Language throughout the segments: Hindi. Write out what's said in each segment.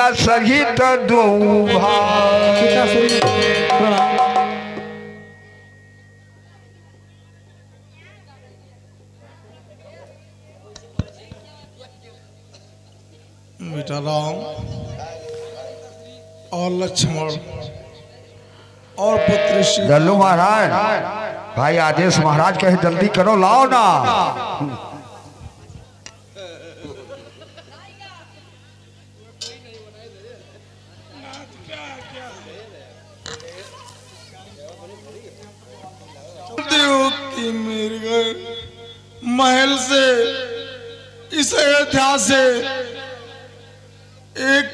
सीता सहित दो भाई। बेटा राम और लक्ष्मण और पुत्र श्री लल्लू महाराज भाई आदेश महाराज कहे जल्दी करो लाओ ना। कि मेरे महल से इस अयोध्या से एक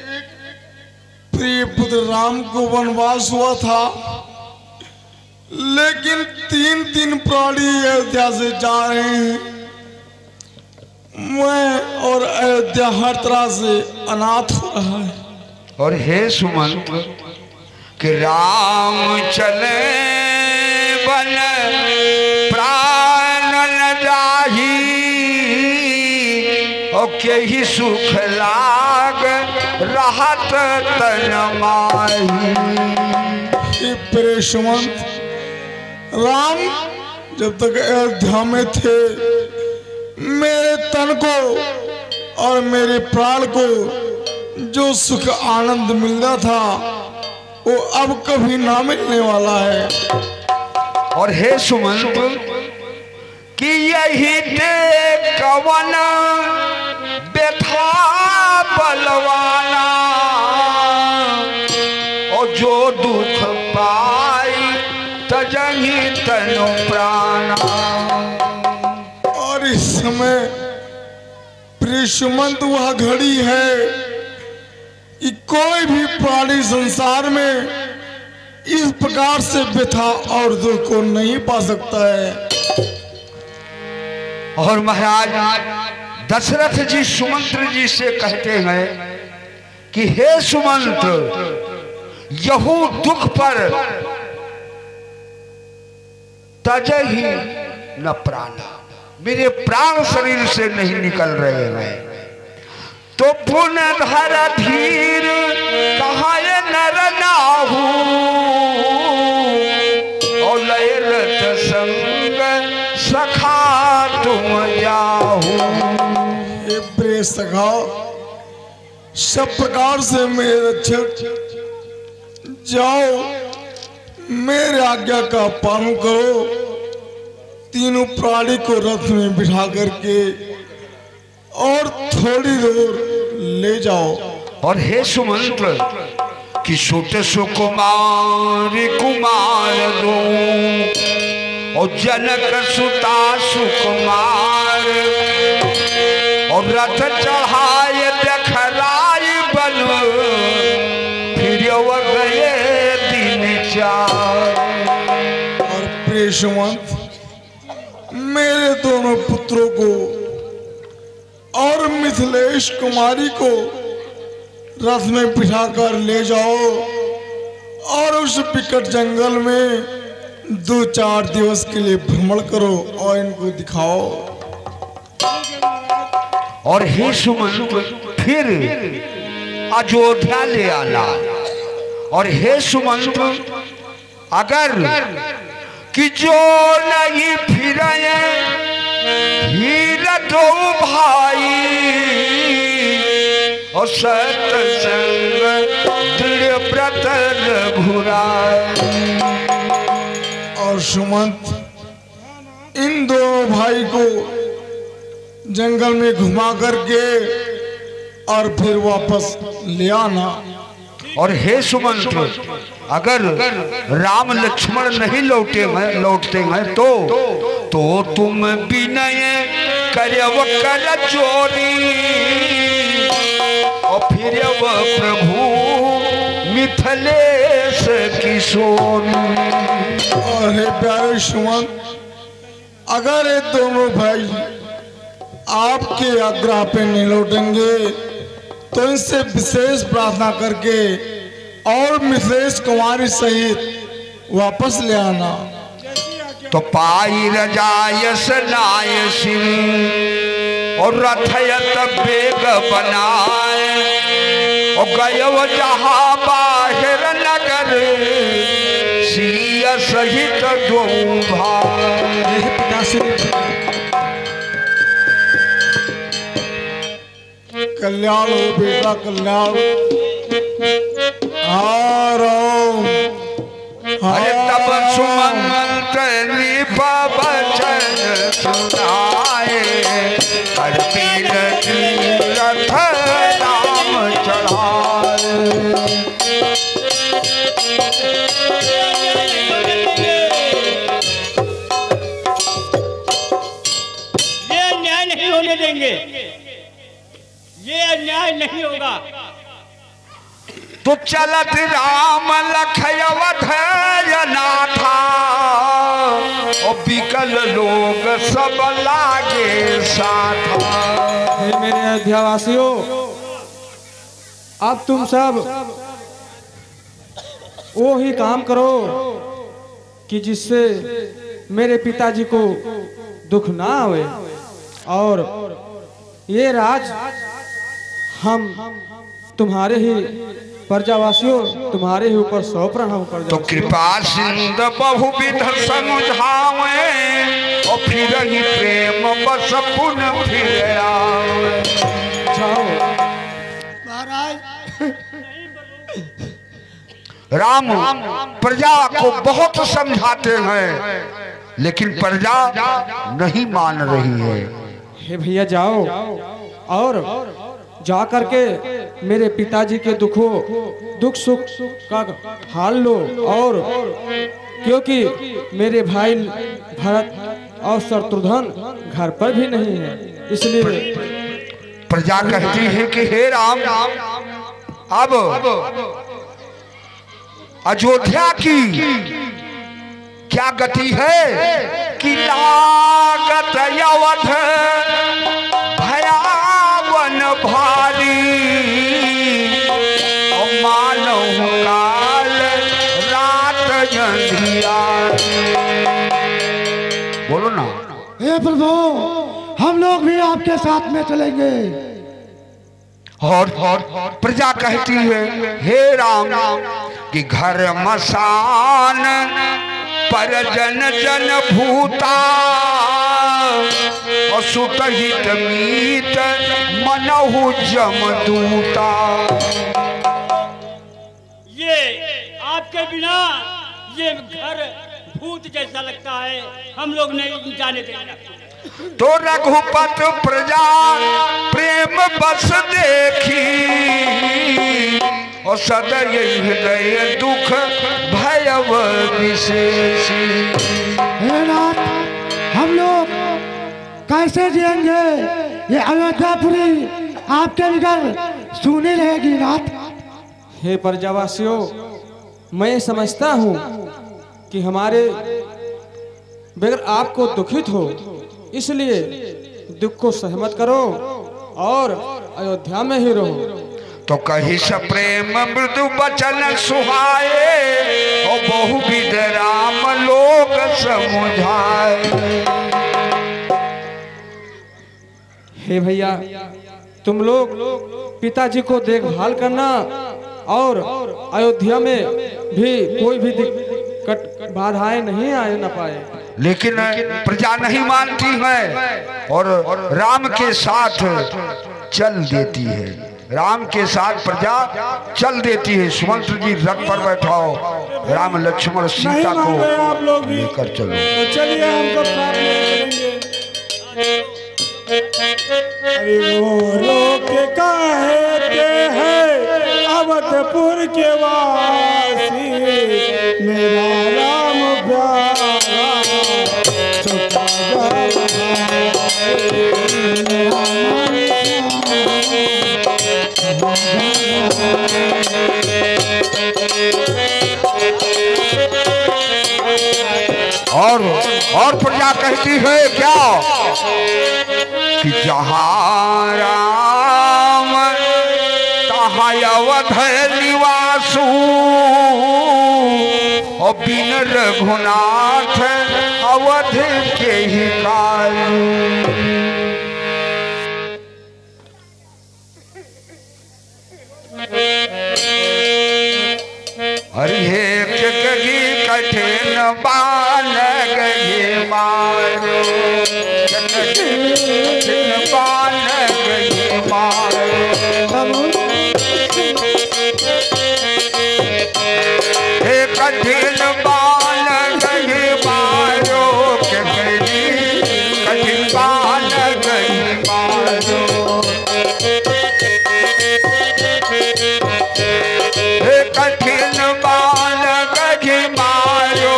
प्रिय पुत्र राम को वनवास हुआ था, लेकिन तीन तीन प्राणी अयोध्या से जा रहे हैं। मैं और अयोध्या हर तरह से अनाथ हो रहा है। और हे सुमंत कि राम चले बन प्राण न जाही और के ही सुख लाग राहत तन माही। प्रिय सुमंत, राम जब तक अयोध्या में थे मेरे तन को और मेरे प्राण को जो सुख आनंद मिलता था वो अब कभी ना मिलने वाला है। और हे सुमंत कि यही ते कवन व्यथा बलवाना और जो दुख पाई तजही तनु प्राणा। और इस समय प्रिय सुमंत वह घड़ी है कि कोई भी प्राणी संसार में इस प्रकार से व्यथा और दुख को नहीं पा सकता है। और महाराज दशरथ जी सुमंत्र जी से कहते हैं कि हे सुमंत यहू दुख पर तजही न प्राणा, मेरे प्राण शरीर से नहीं निकल रहे हैं। तो पुनः धर धीर कहाँ नर नाहू और लयरत संग सखा तुम जाहू। प्रिय सखा, सब प्रकार से मेरे रक्षक जाओ, मेरे आज्ञा का पालन करो। तीनों प्राणी को रथ में बिठा करके और थोड़ी दूर ले जाओ। और हे सुमंत कि सुत सुकुमार कुमार दो और जनक सुता सुकुमार और रथ चढ़ाए देखराय बन फिर वो गए दिन चार। और प्रिय सुमंत, मेरे दोनों पुत्रों को और मिथिलेश कुमारी को रथ में बिठाकर ले जाओ और उस विकट जंगल में 2-4 दिवस के लिए भ्रमण करो और इनको दिखाओ। और हे सुमंत फिर अयोध्या ले आना। और हे सुमंत अगर कि जो नहीं फिर दो भाई और सत्संग दृढ़ व्रत घुराए। और सुमंत इन दोनों भाई को जंगल में घुमा करके और फिर वापस ले आना। और हे सुमंत अगर राम लक्ष्मण नहीं लौटते हैं तो तुम विनय करव कर चोरी और फिर वह प्रभु मिथिलेश किशोर। और हे प्यारे सुमंत, अगर ये दोनों भाई आपके आग्रह पे नहीं लौटेंगे तो इनसे विशेष प्रार्थना करके और मिथिलेश कुमारी सहित वापस ले आना। तो पाई रजायस नाय सिंह और रथयत बेग बनाए और गयो जहाँ बाहर नगर सिया सहित दो भाई। कल्याण हो बेटा कल्याण। अरे तब सुमंत बचन सुनाए कर रथ नाम चढ़ाए। ये अन्याय नहीं होने देंगे, ये अन्याय नहीं होगा। तो चलत राम लखयवध नाथा और बिकल लोग सब लागे साथा। हे मेरे अयोध्यावासियों, अब तुम सब वो ही काम करो कि जिससे मेरे पिताजी को दुख ना आवे, और ये राज हम तुम्हारे ही प्रजावासियों तुम्हारे ही ऊपर सौंप रहा हूँ। तो कृपा सिंध बहुविध समझावे और फिर ही प्रेम बस पुनः फिर आवे। जाओ महाराज। राम प्रजा को बहुत समझाते हैं लेकिन प्रजा नहीं मान रही है। हे भैया जाओ और जा करके मेरे पिताजी के दुख सुख का हाल लो, और क्योंकि मेरे भाई भरत और शत्रुघ्न घर पर भी नहीं है, इसलिए प्रजा कहती है कि हे राम, अब अयोध्या की क्या गति है कि लागत अवध भयावन भारी और मानव काल रात अंधियारी। बोलो ना। हे प्रभु, हम लोग भी आपके साथ में चलेंगे। और प्रजा कहती है हे राम कि घर मसान पर जन जन भूता और सुतहित मीत मनहु जमदूता। ये आपके बिना ये घर भूत जैसा लगता है, हम लोग नहीं जाने देंगे। तो रघुपत प्रजा प्रेम बस देखी और सदैव हृदय दुख भयव विशेषी। हे नाथ, हम लोग कैसे जिएंगे? ये अयोध्यापुरी आपके बगैर सुनी रहेगी नाथ। हे प्रजावासियों, मैं समझता हूँ कि हमारे बगैर आपको दुखित हो, इसलिए दुख को सहमत करो और अयोध्या में ही रहो। तो कही स प्रेम मृदु बचन सुहाए और बहुविध राम लोग समुझाए। हे भैया, तुम लोग पिताजी को देखभाल करना और अयोध्या में भी कोई भी दिक्कत बाधाएं नहीं आए न पाए। लेकिन प्रजा नहीं मानती है और राम के साथ चल देती है। राम के साथ प्रजा चल देती है। सुमंत्र जी रथ पर बैठाओ, राम लक्ष्मण सीता को लेकर चलो। तो चलिए हम सब साथ में चलेंगे। अरे वो लोग कहते हैं अवधपुर के वासी, मेरा राम प्यारा छुटा और प्रजा कहती है क्या कि जहाँ राम तहाँ अवध निवासु और बिन रघुनाथ अवध के ही कायु। हरि एक गही कठिन बान गही मारो, कठिन बान गही मारो, हे कठिन बान गही मारो, कठिन बान गही मारो, हे कठिन बान गही मारो,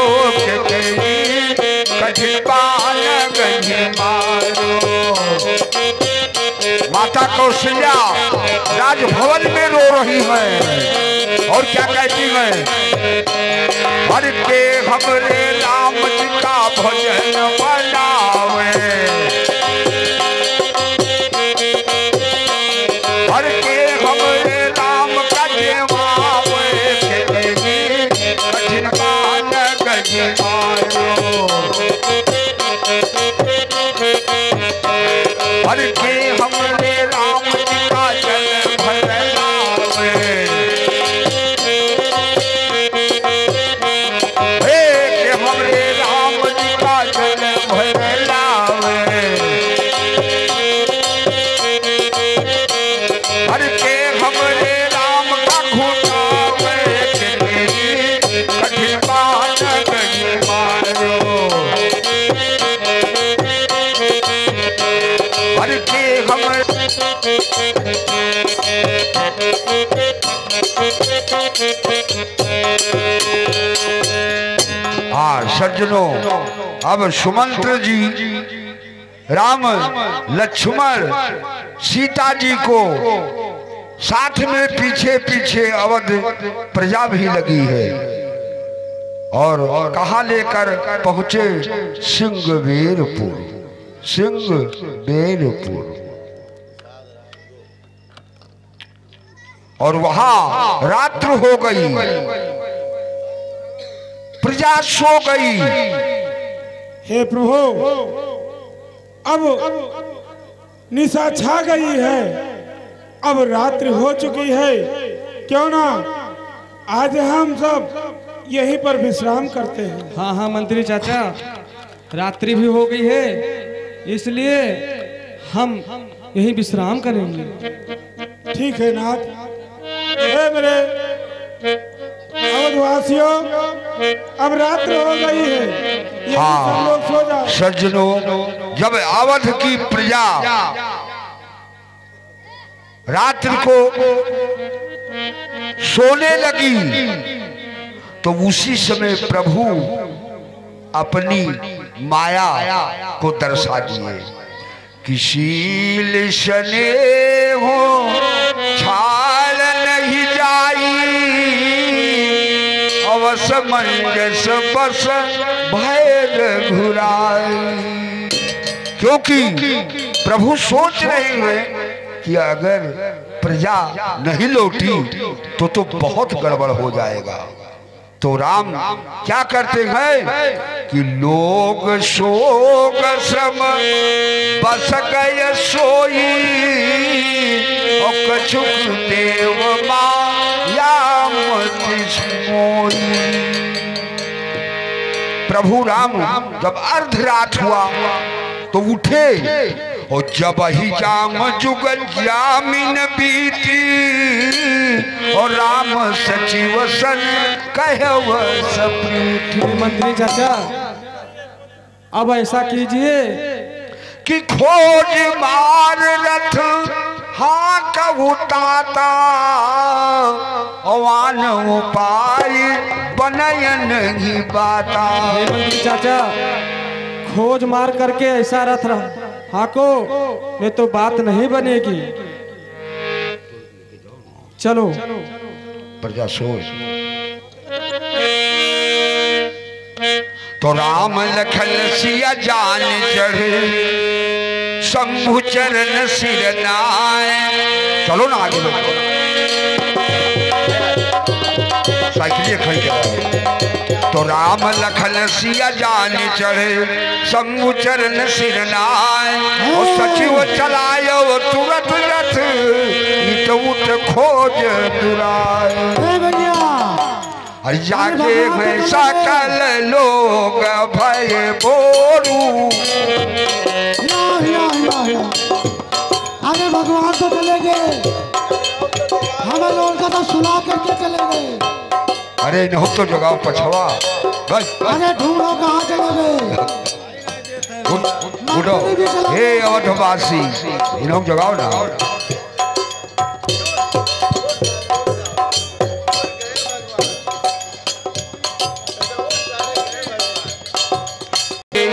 कठिन बान गही मारो। माता कौशल्या राजभवन में रो रही है और क्या कहती है? हर के हमरे राम जी का भजन बनावे, हर के हमरे राम का जेवावे, कठिन बान गही मारो, हर के हमरे राम जी का जल भरलावे, हे के हमरे राम जी का जल भरलावे, हर के हमरे राम का घुटावे, कठिन बान गही मारो, हर के हमरे सज्जनों, अब सुमंत्र जी राम लक्ष्मण सीता जी को साथ में पीछे पीछे अवध प्रजा भी लगी है और कहाँ लेकर पहुंचे? सिंहवेरपुर, सिंहवेरपुर। और वहां रात्र हो गई, प्रजा सो गई। हे प्रभु, अब निशा छा गई है, अब रात्रि हो चुकी है, क्यों ना आज हम सब यहीं पर विश्राम करते हैं। हाँ हाँ मंत्री चाचा, रात्रि भी हो गई है, इसलिए हम यहीं विश्राम करेंगे। ठीक है नाथ। हे मेरे अवधवासियों, अब रात्र हो गई है, यहीं सब लोग सो जाओ। सज्जनों, जब अवध की प्रजा रात्रि को सोने लगी तो उसी समय प्रभु अपनी माया को दर्शा दिए कि शील शने हो छाल नहीं जाई, अवस मंजस बस भैर घुराई। क्योंकि प्रभु सोच रहे हैं कि अगर प्रजा नहीं लौटी तो बहुत गड़बड़ हो जाएगा। तो राम क्या करते हैं कि लोग सोग सम बस गए सोई, और कछुक देव माया मति सोई। प्रभु राम जब अर्धरात हुआ तो उठे और जब ही जाम जुगल जामिन बीती, और राम सचिव सन कहव सप्रीति। मंत्री चाचा, अब ऐसा कीजिए कि खोज मार रथ हाँ कहू ताता, अवान उपाय बनयन ही बाता। मंत्री चाचा, खोज मार करके ऐसा रथ हाको, नहीं तो बात नहीं बनेगी। चलो प्रजा सोच। तो राम लखन सिया जान चढ़े, शंभु चरण सिर नाय। चलो ना आगे साइकिल खड़ी कर। तो राम लखन सिया जान चढ़े, शंभु चरण सिर नाय। और सचिव चलायो तुरत रथ, उठ खोज दुराय। और जाके मैं सकल लोग भय बोरू। अरे भगवान तो चले गए, हमें लोग का तो सुना करके चले गए। अरे नहीं तो जगाओ पछवा। अरे ढूंढो कहाँ चले गए। उठो हे अवधवासी, इन्हों जगाओ ना।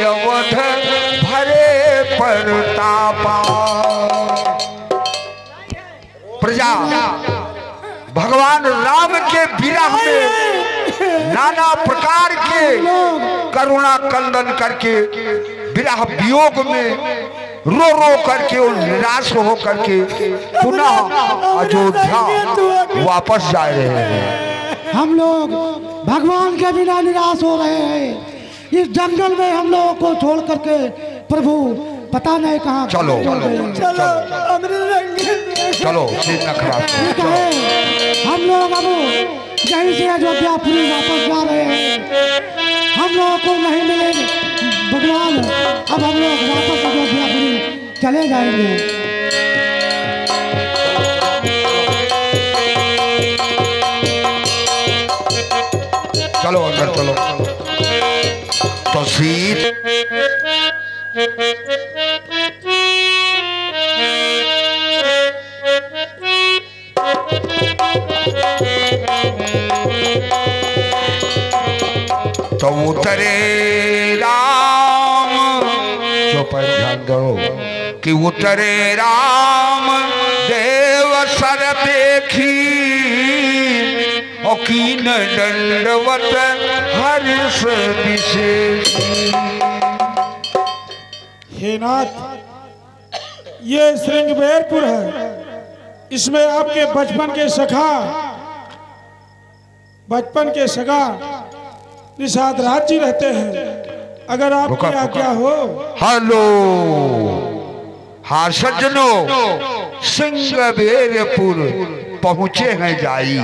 अवध भरे परतापा प्रजा भगवान राम के विरह में नाना प्रकार के करुणा कंदन करके विरह वियोग में रो रो करके और निराश हो करके पुनः अयोध्या वापस जा रहे हैं। हम लोग भगवान के बिना निराश हो रहे हैं। इस जंगल में हम लोगों को छोड़ करके प्रभु पता नहीं कहाँ। चलो चलो ठीक है, हम लोग अब यहीं से अयोध्यापुरी वापस जा रहे हैं। हम लोगों को नहीं मिलेंगे भगवान, अब हम लोग वापस अयोध्यापुरी चले जाएंगे। चलो अंदर चलो। तो सीत तो उतरे राम, चुप ध्यान दो कि उतरे राम देव सर देखी और कीन दंडवत हर्ष विशेष। हे नाथ, ये श्रृंगबेरपुर है, इसमें आपके बचपन के सगा निषाद राज जी रहते हैं। अगर आपकी आज्ञा हो। हेलो हाँ सज्जनों, श्रृंगबेरपुर पहुंचे हैं जाई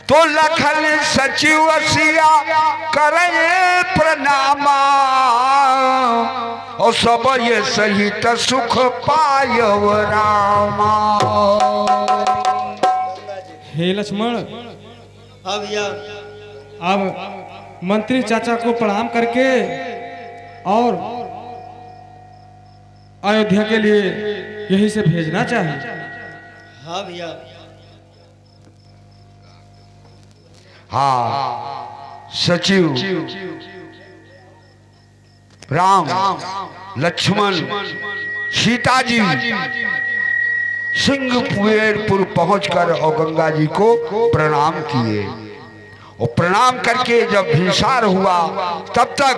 तो लखन सचिव सिया करे प्रणामा और सब ये सहित सुख पायव रामा। हे लक्ष्मण, अब मंत्री चाचा को प्रणाम करके और अयोध्या के लिए यहीं से भेजना चाहिए। हाँ भैया। हाँ सचिव राम लक्ष्मण सीता जी श्रृंगबेरपुर पहुंचकर और गंगा जी को प्रणाम किए और प्रणाम करके जब भिसार हुआ तब तक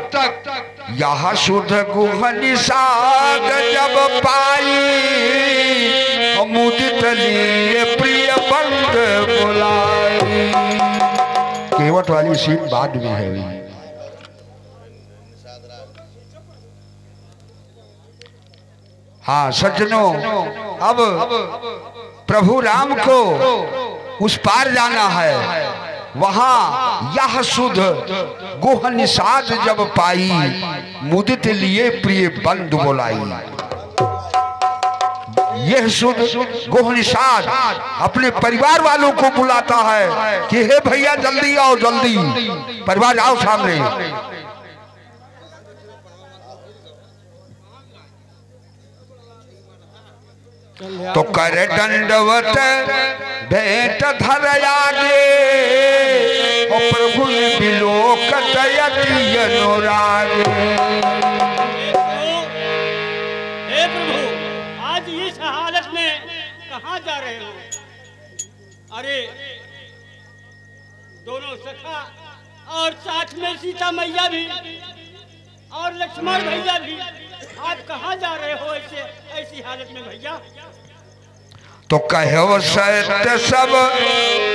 यह शुद्ध गुह निषाद जब पाई मुदित लिए प्रिय बंद बुलाई। केवट वाली सीन बाद में है। हाँ सज्जनों, अब प्रभु राम को उस पार जाना है। वहां यह शुद्ध गुह निषाद जब पाई मुदित लिए प्रिय बंधु बोलाई। यह शुद्ध गुह निषाद अपने परिवार वालों को बुलाता है कि हे भैया जल्दी आओ, जल्दी परिवार आओ सामने। तो कर दंडवत भेंट धर आगे और प्रभु बिलोकत यति अनुरागे। हे प्रभु, आज इस हालत में कहाँ जा रहे हो? अरे दोनों सखा और साथ में सीता मैया भी और लक्ष्मण भैया भी, आप कहाँ जा रहे हो ऐसी हालत में भैया? तो कहो सत्य सब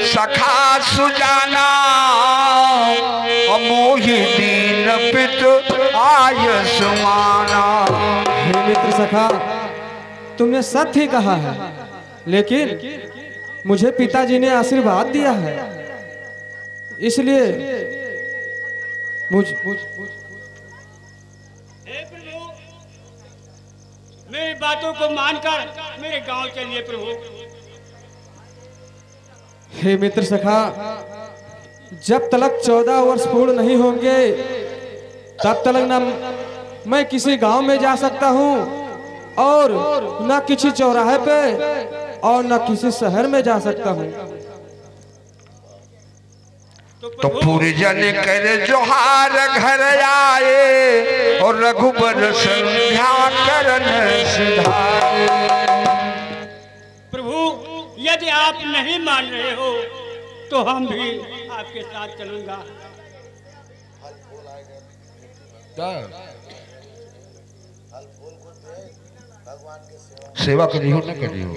सखा सुजाना मोहि दीन पित आय सुमाना। हे मित्र सखा, तुमने सत्य ही कहा है, लेकिन मुझे पिताजी ने आशीर्वाद दिया है। इसलिए मुझ हे प्रभु, मेरी बातों को मानकर मेरे गांव चलिए प्रभु। हे मित्र सखा, जब तक 14 वर्ष पूर्ण नहीं होंगे तब तक न मैं किसी गांव में जा सकता हूं और न किसी चौराहे पे और न किसी शहर में जा सकता हूं। तो पूरी जन करे जोहार घर आए और रघुबर संध्या करन सिधाए। प्रभु, यदि आप नहीं मान रहे हो तो हम भी आपके साथ चलूंगा। सेवा करी हो न करी हो।